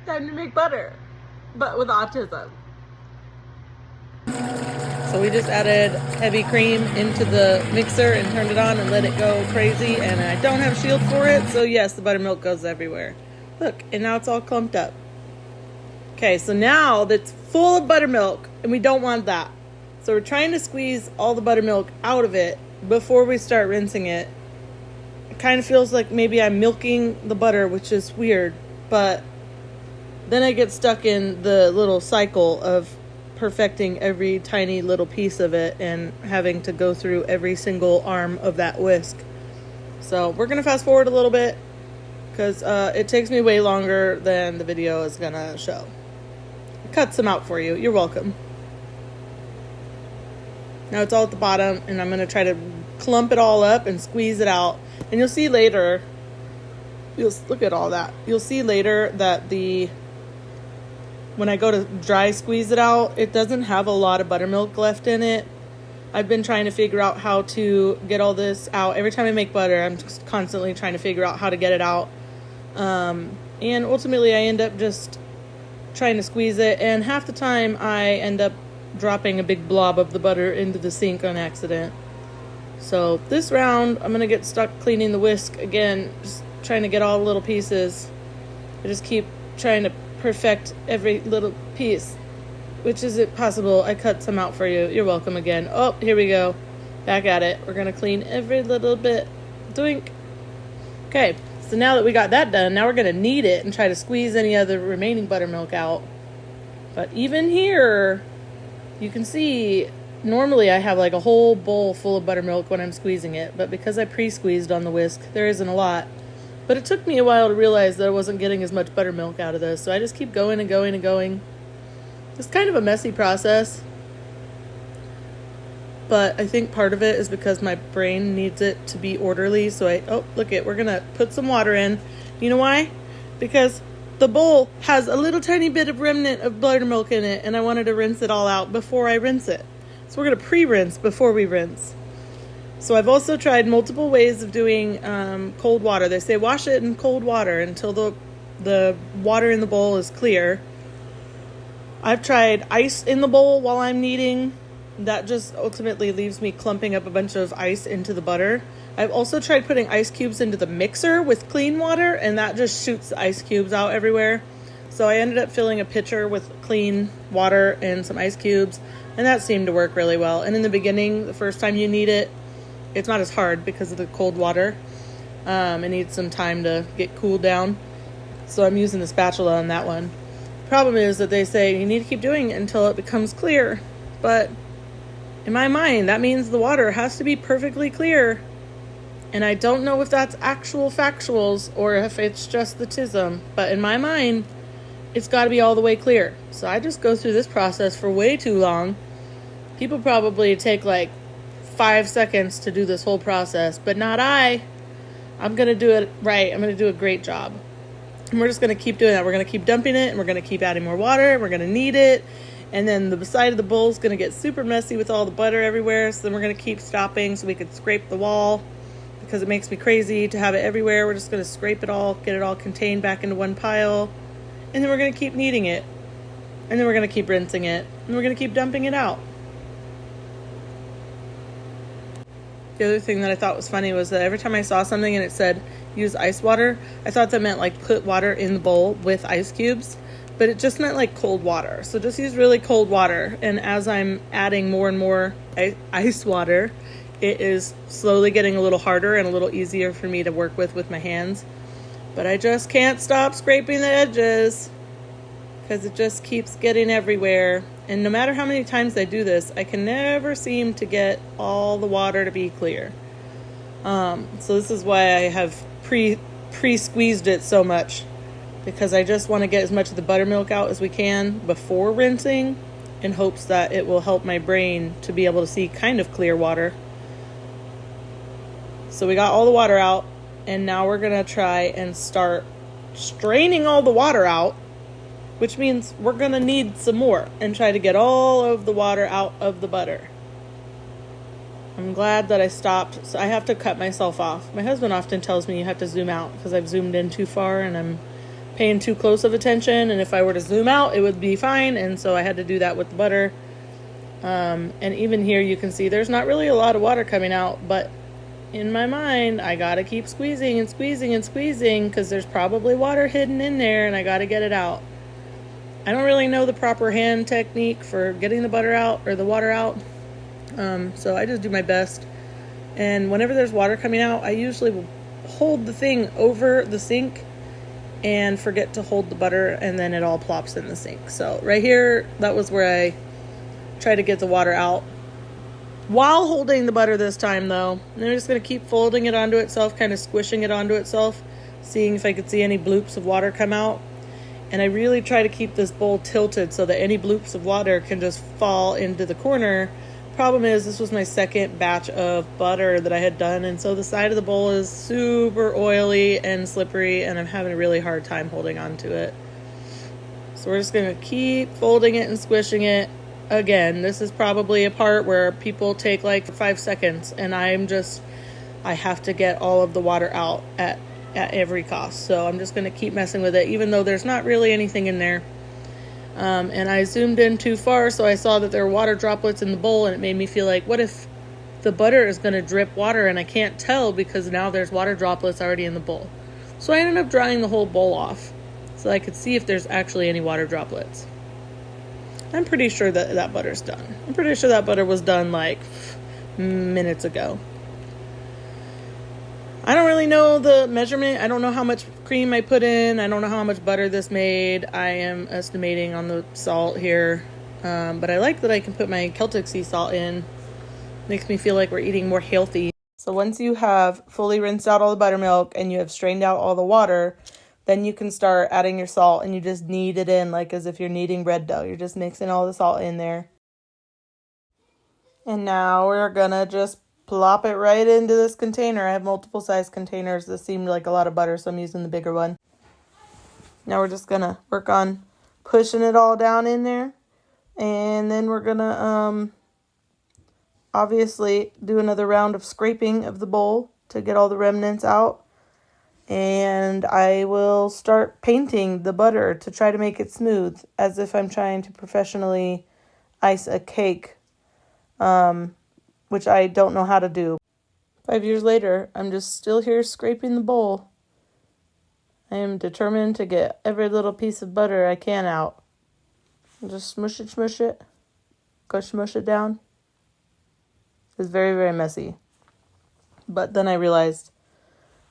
Time to make butter, but with autism. So we just added heavy cream into the mixer and turned it on and let it go crazy, and I don't have a shield for it, so yes, the buttermilk goes everywhere. Look, and now it's all clumped up. Okay, so now that's full of buttermilk, and we don't want that. So we're trying to squeeze all the buttermilk out of it before we start rinsing it. It kind of feels like maybe I'm milking the butter, which is weird, but then I get stuck in the little cycle of perfecting every tiny little piece of it and having to go through every single arm of that whisk. So we're going to fast forward a little bit because it takes me way longer than the video is going to show. Cut some out for you. You're welcome. Now it's all at the bottom, and I'm going to try to clump it all up and squeeze it out. And you'll see later, look at all that. You'll see later that when I go to dry squeeze it out, it doesn't have a lot of buttermilk left in it. I've been trying to figure out how to get all this out. Every time I make butter, I'm just constantly trying to figure out how to get it out. And ultimately, I end up just trying to squeeze it. And half the time, I end up dropping a big blob of the butter into the sink on accident. So this round, I'm going to get stuck cleaning the whisk again, just trying to get all the little pieces. I just keep trying to perfect every little piece, which is it possible. I cut some out for you. You're welcome again. Oh, here we go. Back at it. We're going to clean every little bit. Doink. Okay, so now that we got that done, now we're going to knead it and try to squeeze any other remaining buttermilk out. But even here, you can see, normally I have like a whole bowl full of buttermilk when I'm squeezing it, but because I pre-squeezed on the whisk, there isn't a lot. But it took me a while to realize that I wasn't getting as much buttermilk out of this, so I just keep going and going and going. It's kind of a messy process, but I think part of it is because my brain needs it to be orderly, so we're going to put some water in. You know why? Because the bowl has a little tiny bit of remnant of buttermilk in it, and I wanted to rinse it all out before I rinse it. So we're going to pre-rinse before we rinse. So I've also tried multiple ways of doing cold water. They say wash it in cold water until the water in the bowl is clear. I've tried ice in the bowl while I'm kneading. That just ultimately leaves me clumping up a bunch of ice into the butter. I've also tried putting ice cubes into the mixer with clean water, and that just shoots the ice cubes out everywhere. So I ended up filling a pitcher with clean water and some ice cubes, and that seemed to work really well. And in the beginning, the first time you knead it, it's not as hard because of the cold water. It needs some time to get cooled down. So I'm using the spatula on that one. The problem is that they say you need to keep doing it until it becomes clear. But in my mind, that means the water has to be perfectly clear. And I don't know if that's actual factuals or if it's just the tism. But in my mind, it's got to be all the way clear. So I just go through this process for way too long. People probably take like 5 seconds to do this whole process, but not I. I'm going to do it right. I'm going to do a great job. And we're just going to keep doing that. We're going to keep dumping it, and we're going to keep adding more water. We're going to knead it, and then the side of the bowl is going to get super messy with all the butter everywhere. So then we're going to keep stopping so we could scrape the wall because it makes me crazy to have it everywhere. We're just going to scrape it all, get it all contained back into one pile, and then we're going to keep kneading it, and then we're going to keep rinsing it, and we're going to keep dumping it out. The other thing that I thought was funny was that every time I saw something and it said use ice water, I thought that meant like put water in the bowl with ice cubes, but it just meant like cold water. So just use really cold water. And as I'm adding more and more ice water, it is slowly getting a little harder and a little easier for me to work with my hands. But I just can't stop scraping the edges because it just keeps getting everywhere. And no matter how many times I do this, I can never seem to get all the water to be clear. So this is why I have pre-squeezed it so much, because I just want to get as much of the buttermilk out as we can before rinsing in hopes that it will help my brain to be able to see kind of clear water. So we got all the water out, and now we're going to try and start straining all the water out, which means we're going to need some more and try to get all of the water out of the butter. I'm glad that I stopped. So I have to cut myself off. My husband often tells me you have to zoom out because I've zoomed in too far and I'm paying too close of attention, and if I were to zoom out, it would be fine, and so I had to do that with the butter. And even here you can see there's not really a lot of water coming out, but in my mind, I gotta keep squeezing and squeezing and squeezing because there's probably water hidden in there and I gotta get it out. I don't really know the proper hand technique for getting the butter out or the water out, so I just do my best. And whenever there's water coming out, I usually will hold the thing over the sink and forget to hold the butter, and then it all plops in the sink. So right here, that was where I tried to get the water out while holding the butter this time, though. And I'm just going to keep folding it onto itself, kind of squishing it onto itself, seeing if I could see any bloops of water come out. And I really try to keep this bowl tilted so that any bloops of water can just fall into the corner. Problem is, this was my second batch of butter that I had done, and so the side of the bowl is super oily and slippery, and I'm having a really hard time holding on to it. So we're just going to keep folding it and squishing it. Again, this is probably a part where people take like 5 seconds, and I have to get all of the water out at every cost. So I'm just going to keep messing with it, even though there's not really anything in there. And I zoomed in too far, so I saw that there were water droplets in the bowl, and it made me feel like, what if the butter is going to drip water and I can't tell because now there's water droplets already in the bowl. So I ended up drying the whole bowl off so I could see if there's actually any water droplets. I'm pretty sure that butter's done. I'm pretty sure that butter was done like minutes ago. I don't really know the measurement. I don't know how much cream I put in. I don't know how much butter this made. I am estimating on the salt here. But I like that I can put my Celtic sea salt in. Makes me feel like we're eating more healthy. So once you have fully rinsed out all the buttermilk and you have strained out all the water, then you can start adding your salt, and you just knead it in like as if you're kneading bread dough. You're just mixing all the salt in there. And now we're gonna just plop it right into this container. I have multiple size containers. This seemed like a lot of butter, so I'm using the bigger one. Now we're just gonna work on pushing it all down in there. And then we're gonna obviously do another round of scraping of the bowl to get all the remnants out. And I will start painting the butter to try to make it smooth, as if I'm trying to professionally ice a cake, which I don't know how to do. 5 years later, I'm just still here scraping the bowl. I am determined to get every little piece of butter I can out. Just smush it, go smush it down. It's very, very messy. But then I realized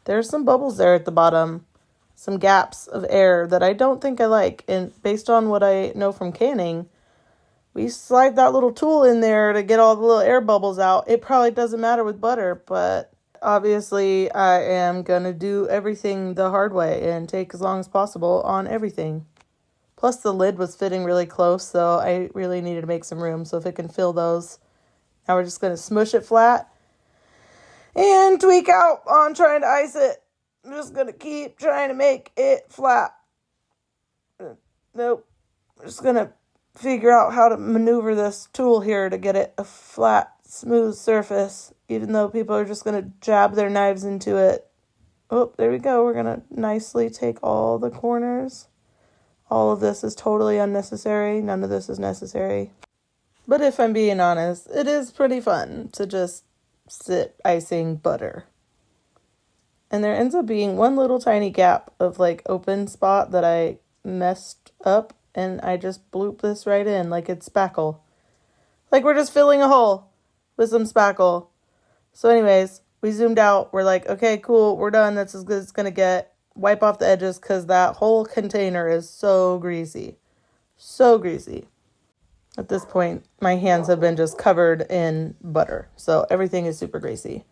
there's some bubbles there at the bottom, some gaps of air that I don't think I like. And based on what I know from canning, we slide that little tool in there to get all the little air bubbles out. It probably doesn't matter with butter, but obviously I am going to do everything the hard way and take as long as possible on everything. Plus the lid was fitting really close, so I really needed to make some room. So if it can fill those, now we're just going to smush it flat and tweak out on trying to ice it. I'm just going to keep trying to make it flat. Nope. I'm just going to figure out how to maneuver this tool here to get it a flat, smooth surface, even though people are just going to jab their knives into it. Oh, there we go. We're going to nicely take all the corners. All of this is totally unnecessary. None of this is necessary. But if I'm being honest, it is pretty fun to just sit icing butter. And there ends up being one little tiny gap of like open spot that I messed up, and I just bloop this right in like it's spackle. Like we're just filling a hole with some spackle. So anyways, we zoomed out. We're like, okay, cool, we're done. That's as good as it's gonna get. Wipe off the edges because that whole container is so greasy. So greasy. At this point, my hands have been just covered in butter. So everything is super greasy.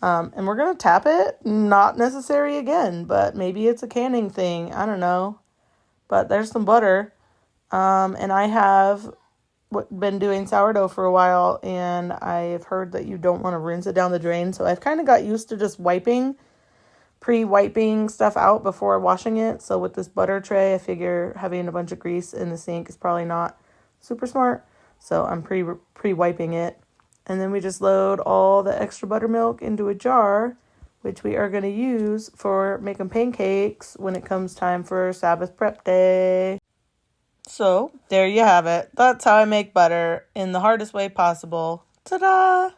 And we're going to tap it. Not necessary again, but maybe it's a canning thing. I don't know. But there's some butter. And I have been doing sourdough for a while, and I've heard that you don't want to rinse it down the drain. So I've kind of got used to just pre-wiping stuff out before washing it. So with this butter tray, I figure having a bunch of grease in the sink is probably not super smart. So I'm pre-wiping it. And then we just load all the extra buttermilk into a jar which we are going to use for making pancakes when it comes time for Sabbath prep day. So, there you have it. That's how I make butter in the hardest way possible. Ta-da!